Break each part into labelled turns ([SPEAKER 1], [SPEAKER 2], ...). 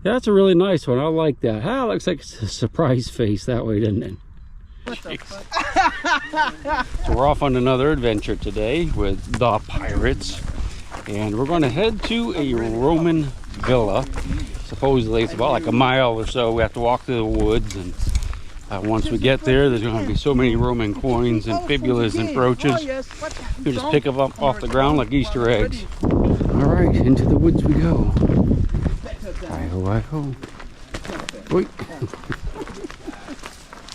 [SPEAKER 1] Yeah, that's a really nice one. I like that. Ah, looks like it's a surprise face that way, doesn't it?
[SPEAKER 2] What the fuck?
[SPEAKER 1] So we're off on another adventure today with the pirates. And we're going to head to a Roman villa. Supposedly it's about like a mile or so. We have to walk through the woods, and once we get there, there's going to be so many Roman coins and fibulas and brooches. You just pick them up off the ground like Easter eggs. All right, into the woods we go. Hi-ho, hi-ho. Wait.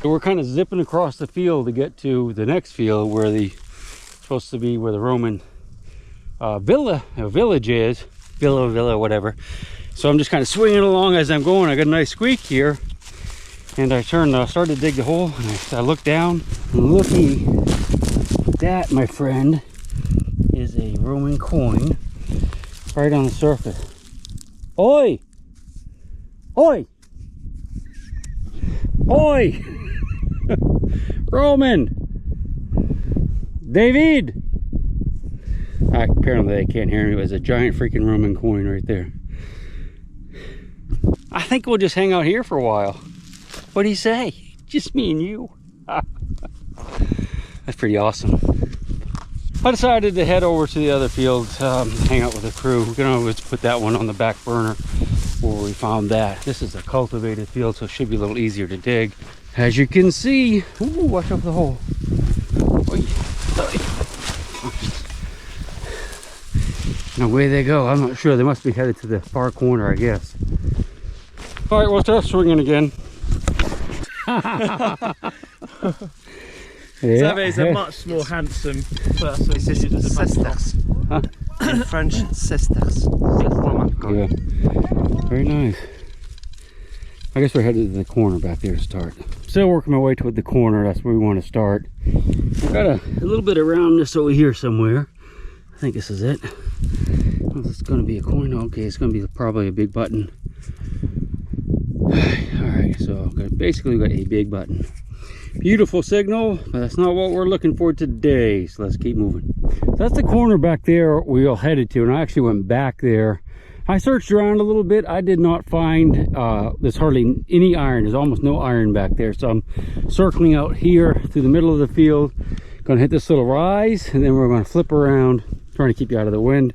[SPEAKER 1] So we're kind of zipping across the field to get to the next field where supposed to be where the Roman village is. Villa, whatever. So I'm just kind of swinging along as I'm going. I got a nice squeak here. And I started to dig the hole, and I look down, and looky, that, my friend, is a Roman coin right on the surface. Oi! Oi! Oi! Roman! David! Apparently they can't hear me. It was a giant freaking Roman coin right there. I think we'll just hang out here for a while. What do you say? Just me and you. That's pretty awesome. I decided to head over to the other field, hang out with the crew. We're gonna always put that one on the back burner where we found that. This is a cultivated field, so it should be a little easier to dig. As you can see, ooh, watch out for the hole. And away they go. I'm not sure. They must be headed to the far corner, I guess. All right, we'll start swinging again.
[SPEAKER 3] Xavier is a much more handsome person.
[SPEAKER 2] This is sisters.
[SPEAKER 1] Huh?
[SPEAKER 2] In French, sisters. Woman.
[SPEAKER 1] Yeah. Very nice. I guess we're headed to the corner back there to start. Still working my way toward the corner. That's where we want to start. I've got a little bit of roundness over here somewhere. I think this is it. Oh, this is going to be a coin. Okay, it's going to be probably a big button. Alright, so basically we got a big button. Beautiful signal, but that's not what we're looking for today, so let's keep moving. That's the corner back there we all headed to, and I actually went back there. I searched around a little bit. I did not find there's hardly any iron. There's almost no iron back there, so I'm circling out here through the middle of the field. Gonna hit this little rise, and then we're going to flip around, trying to keep you out of the wind,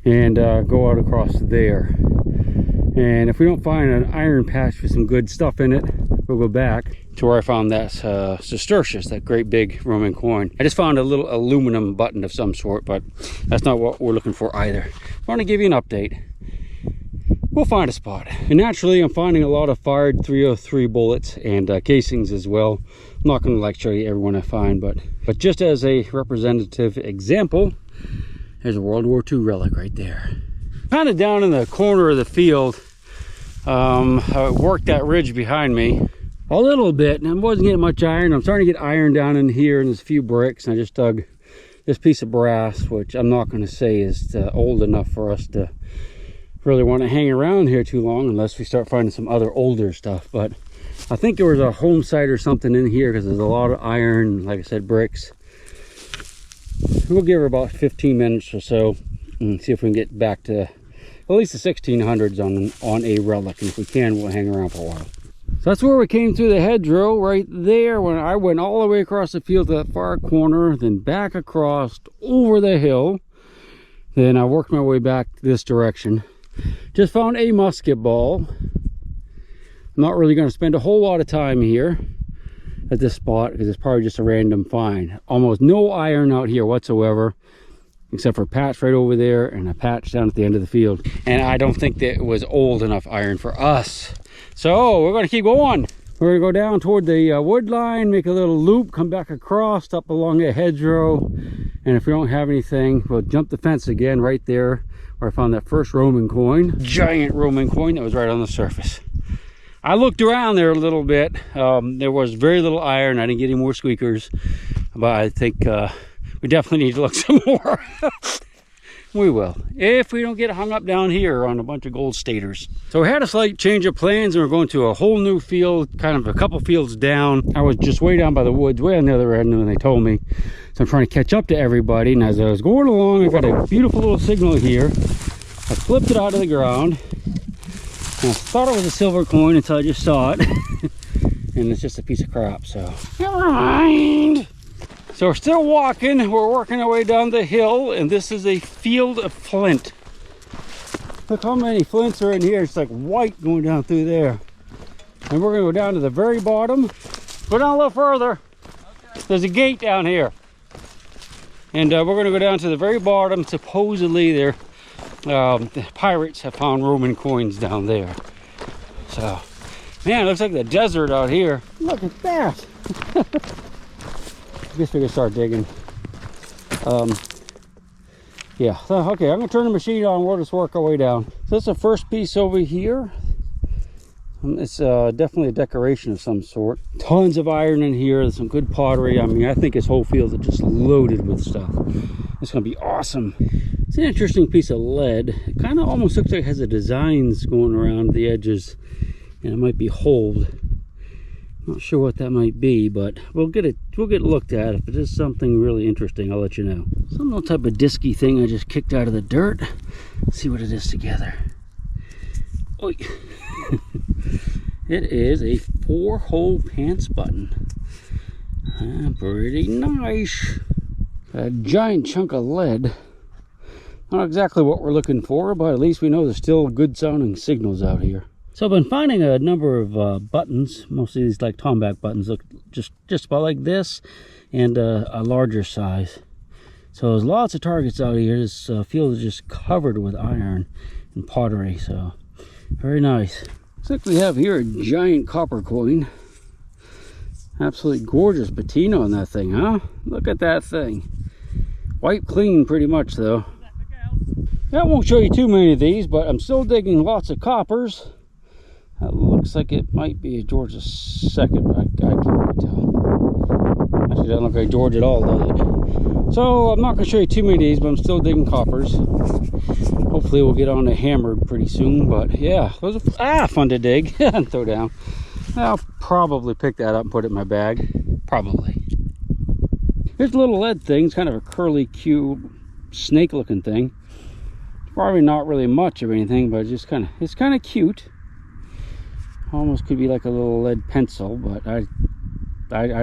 [SPEAKER 1] and go out across there. And if we don't find an iron patch with some good stuff in it, we'll go back to where I found that sestertius, that great big Roman coin. I just found a little aluminum button of some sort, but that's not what we're looking for either. I want to give you an update. We'll find a spot. And naturally, I'm finding a lot of fired .303 bullets and casings as well. I'm not going to like show you everyone I find, but just as a representative example, there's a World War II relic right there. Kind of down in the corner of the field, I worked that ridge behind me a little bit, and I wasn't getting much iron. I'm starting to get iron down in here, and there's a few bricks, and I just dug this piece of brass, which I'm not going to say is old enough for us to really want to hang around here too long unless we start finding some other older stuff. But I think there was a home site or something in here because there's a lot of iron, like I said, bricks. We'll give her about 15 minutes or so and see if we can get back to at least the 1600s on a relic, and if we can, we'll hang around for a while. So that's where we came through the hedgerow right there, when I went all the way across the field to that far corner, then back across over the hill. Then I worked my way back this direction. Just found a musket ball. I'm not really going to spend a whole lot of time here at this spot because it's probably just a random find. Almost no iron out here whatsoever, except for a patch right over there and a patch down at the end of the field. And I don't think that it was old enough iron for us. So we're going to keep going. We're going to go down toward the wood line, make a little loop, come back across up along the hedgerow. And if we don't have anything, we'll jump the fence again right there where I found that first Roman coin. Giant Roman coin that was right on the surface. I looked around there a little bit. There was very little iron. I didn't get any more squeakers, but I think we definitely need to look some more. We will, if we don't get hung up down here on a bunch of gold staters. So we had a slight change of plans, and we're going to a whole new field, kind of a couple fields down. I was just way down by the woods, way on the other end when they told me. So I'm trying to catch up to everybody, and as I was going along, I got a beautiful little signal here. I flipped it out of the ground, I thought it was a silver coin until I just saw it. And it's just a piece of crap, so never mind. So we're still walking. We're working our way down the hill, and this is a field of flint. Look how many flints are in here. It's like white going down through there. And we're gonna go down to the very bottom. Go down a little further. Okay. There's a gate down here. And we're gonna go down to the very bottom. Supposedly the pirates have found Roman coins down there. So, man, it looks like the desert out here. Look at that. I guess we can start digging. Yeah, so, okay, I'm gonna turn the machine on. We'll just work our way down. So that's the first piece over here. It's definitely a decoration of some sort. Tons of iron in here. There's some good pottery. I mean, I think this whole field is just loaded with stuff. It's gonna be awesome. It's an interesting piece of lead. It kind of almost looks like it has the designs going around the edges, and it might be holed. Not sure what that might be, but we'll get looked at. If it is something really interesting, I'll let you know. Some little type of disky thing I just kicked out of the dirt. Let's see what it is together. Oi. It is a 4-hole pants button. Pretty nice. A giant chunk of lead. Not exactly what we're looking for, but at least we know there's still good sounding signals out here. So I've been finding a number of buttons. Most of these like tomback buttons look just about like this, and a larger size. So there's lots of targets out here. This field is just covered with iron and pottery, so very nice. Looks like we have here a giant copper coin. Absolutely gorgeous patina on that thing, huh? Look at that thing. White clean pretty much though. I won't show you too many of these, but I'm still digging lots of coppers. That looks like it might be a George II, but I can't really tell. Actually, doesn't look like George at all, does it? So I'm not going to show you too many of these, but I'm still digging coppers. Hopefully we'll get on to hammered pretty soon, but yeah, those are fun to dig and throw down. I'll probably pick that up and put it in my bag. Probably. Here's a little lead thing. It's kind of a curly, cute, snake-looking thing. Probably not really much of anything, but it's kind of cute. Almost could be like a little lead pencil, but I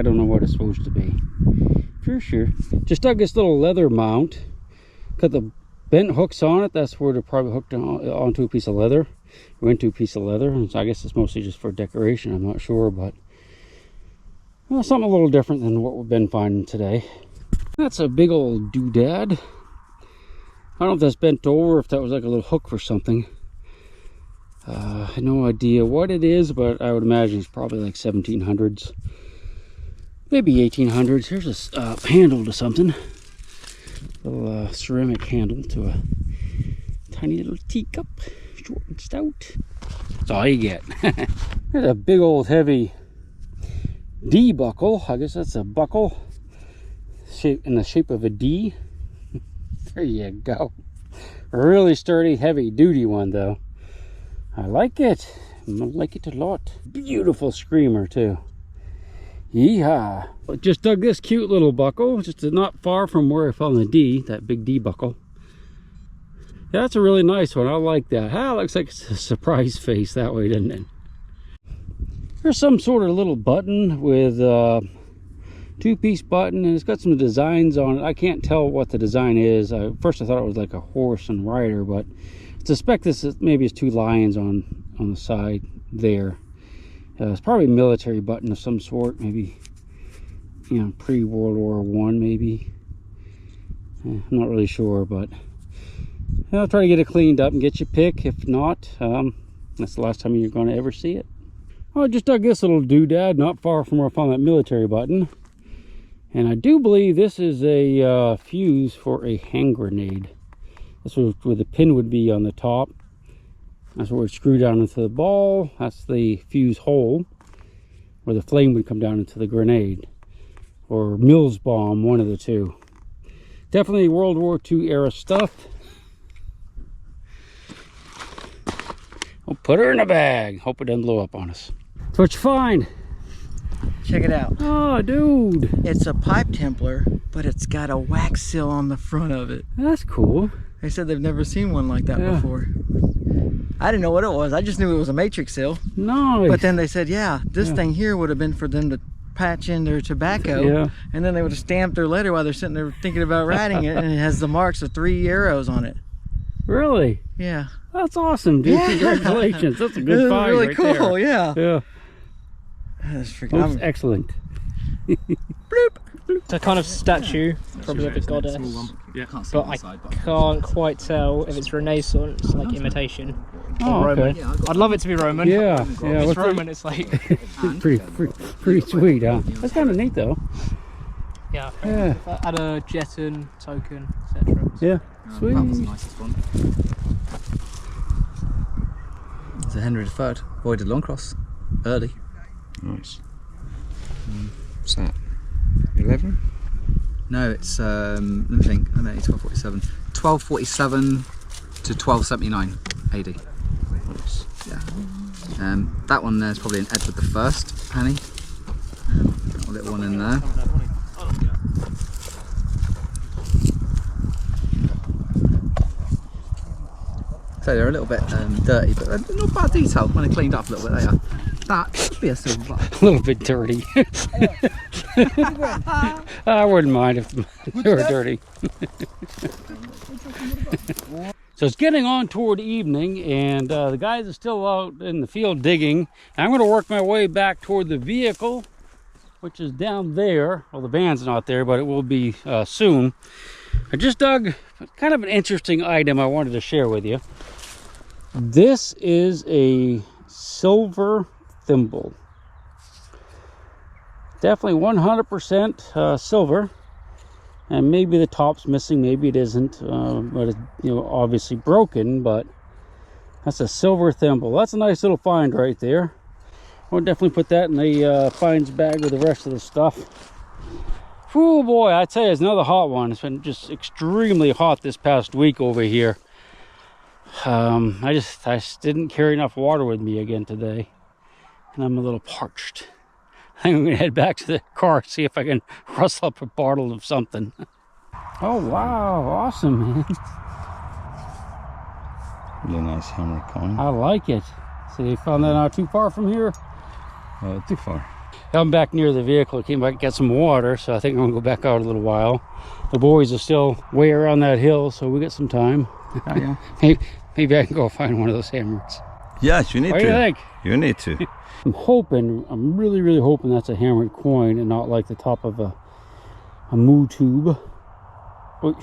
[SPEAKER 1] don't know what it's supposed to be. For sure. Just dug this little leather mount. Got the bent hooks on it. That's where they're probably hooked onto a piece of leather. Or into a piece of leather. And so I guess it's mostly just for decoration. I'm not sure, but well, something a little different than what we've been finding today. That's a big old doodad. I don't know if that's bent over, if that was like a little hook for something. I have no idea what it is, but I would imagine it's probably like 1700s. Maybe 1800s. Here's a handle to something. A little ceramic handle to a tiny little teacup. Short and stout. That's all you get. There's a big old heavy D buckle. I guess that's a buckle in the shape of a D. There you go. A really sturdy, heavy duty one though. I like it. I like it a lot. Beautiful screamer too. Yeehaw. Just dug this cute little buckle, just not far from where I found the D, that big D buckle. Yeah, that's a really nice one. I like that. Ah, looks like it's a surprise face that way, doesn't it? There's some sort of little button with two-piece button, and it's got some designs on it. I can't tell what the design is. First I thought it was like a horse and rider, but I suspect this is maybe it's two lions on the side there. It's probably a military button of some sort, maybe, you know, pre-World War I maybe. I'm not really sure, but I'll try to get it cleaned up and get you a pick. If not, that's the last time you're going to ever see it. I just dug this little doodad not far from where I found that military button. And I do believe this is a fuse for a hand grenade. That's where the pin would be on the top. That's where it's screwed down into the ball. That's the fuse hole where the flame would come down into the grenade. Or Mills bomb, one of the two. Definitely World War II era stuff. I'll put her in a bag. Hope it doesn't blow up on us. So what you find?
[SPEAKER 2] Check it out.
[SPEAKER 1] Oh, dude.
[SPEAKER 2] It's a pipe templar, but it's got a wax seal on the front of it.
[SPEAKER 1] That's cool.
[SPEAKER 2] They said they've never seen one like that before. I didn't know what it was. I just knew it was a matrix seal.
[SPEAKER 1] Nice.
[SPEAKER 2] But then they said, yeah, this thing here would have been for them to patch in their tobacco.
[SPEAKER 1] Yeah.
[SPEAKER 2] And then they would have stamped their letter while they're sitting there thinking about writing it, and it has the marks of 3 arrows on it.
[SPEAKER 1] Really?
[SPEAKER 2] Yeah.
[SPEAKER 1] That's awesome, dude.
[SPEAKER 2] Yeah.
[SPEAKER 1] Congratulations. That's a good find
[SPEAKER 2] really
[SPEAKER 1] right
[SPEAKER 2] cool,
[SPEAKER 1] there.
[SPEAKER 2] yeah.
[SPEAKER 1] Yeah.
[SPEAKER 2] That's freaking
[SPEAKER 1] Looks excellent.
[SPEAKER 2] bloop.
[SPEAKER 3] It's a kind of statue, probably of a goddess.
[SPEAKER 4] Yeah.
[SPEAKER 3] But I can't quite tell if it's Renaissance, like imitation,
[SPEAKER 1] Oh,
[SPEAKER 3] or Roman.
[SPEAKER 1] okay.
[SPEAKER 3] I'd love it to be Roman.
[SPEAKER 1] Yeah.
[SPEAKER 3] If
[SPEAKER 1] Yeah.
[SPEAKER 3] it's Roman, it's like,
[SPEAKER 1] pretty sweet, huh? That's kind of neat, though.
[SPEAKER 3] yeah.
[SPEAKER 1] Yeah.
[SPEAKER 3] Add a Jetton token, etc.
[SPEAKER 1] Yeah. Sweet.
[SPEAKER 4] That was the nicest one.
[SPEAKER 2] It's a Henry III, voided long cross, early.
[SPEAKER 4] Nice. What's that? 11?
[SPEAKER 2] No, it's let me think. I know 1247. 1247 to 1279 AD.
[SPEAKER 4] Nice.
[SPEAKER 2] Yeah. That one there's probably an Edward I penny. Got a little one in there. So they're a little bit dirty, but not bad detail when they're cleaned up a little bit. They are. That could be a silver bar.
[SPEAKER 1] A little bit dirty. I wouldn't mind if they were dirty. So it's getting on toward evening, and the guys are still out in the field digging. I'm going to work my way back toward the vehicle, which is down there. Well, the van's not there, but it will be soon. I just dug kind of an interesting item I wanted to share with you. This is a silver thimble. Definitely 100% silver, and maybe the top's missing, maybe it isn't, but it's, you know, obviously broken. But that's a silver thimble. That's a nice little find right there. I'll definitely put that in the finds bag with the rest of the stuff. Oh boy, I tell you, it's another hot one. It's been just extremely hot this past week over here. I just didn't carry enough water with me again today, and I'm a little parched. I think I'm gonna head back to the car, see if I can rustle up a bottle of something. Oh wow, awesome, man.
[SPEAKER 4] Really nice hammer coin.
[SPEAKER 1] I like it. So you found that not too far from here?
[SPEAKER 4] Too far.
[SPEAKER 1] I'm back near the vehicle, came back and get some water, so I think I'm gonna go back out a little while. The boys are still way around that hill, so we got some time.
[SPEAKER 4] Oh, yeah.
[SPEAKER 1] Maybe I can go find one of those hammers.
[SPEAKER 4] Yes, you need
[SPEAKER 1] What
[SPEAKER 4] to.
[SPEAKER 1] do you think?
[SPEAKER 4] You need to.
[SPEAKER 1] I'm really hoping that's a hammered coin and not like the top of a moo tube. Oy.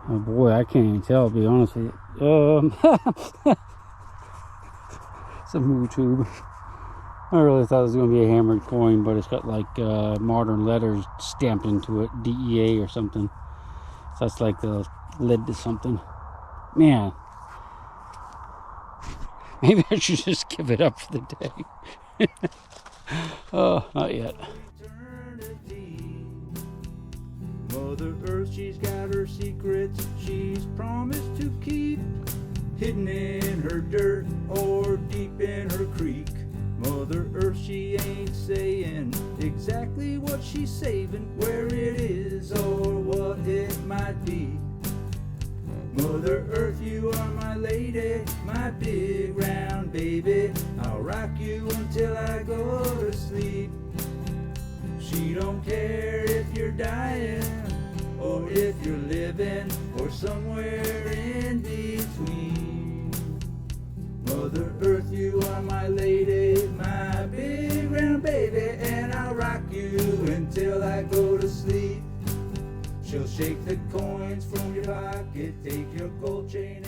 [SPEAKER 1] Oh boy, I can't even tell, to be honest with you. It's a moo tube. I really thought it was going to be a hammered coin, but it's got like modern letters stamped into it, DEA or something. So that's like the lid to something. Man, maybe I should just give it up for the day. Oh, not yet.
[SPEAKER 5] Mother Earth, she's got her secrets she's promised to keep, hidden in her dirt or deep in her creek. Mother Earth, she ain't saying exactly what she's saving, where it is or what it might be. Mother Earth, you are my lady, my big round baby. I'll rock you until I go to sleep. She don't care if you're dying or if you're living or somewhere in between. Mother Earth, you are my lady, my big round baby, and I'll rock you until I go to sleep. She'll shake the coins from your pocket, take your gold chain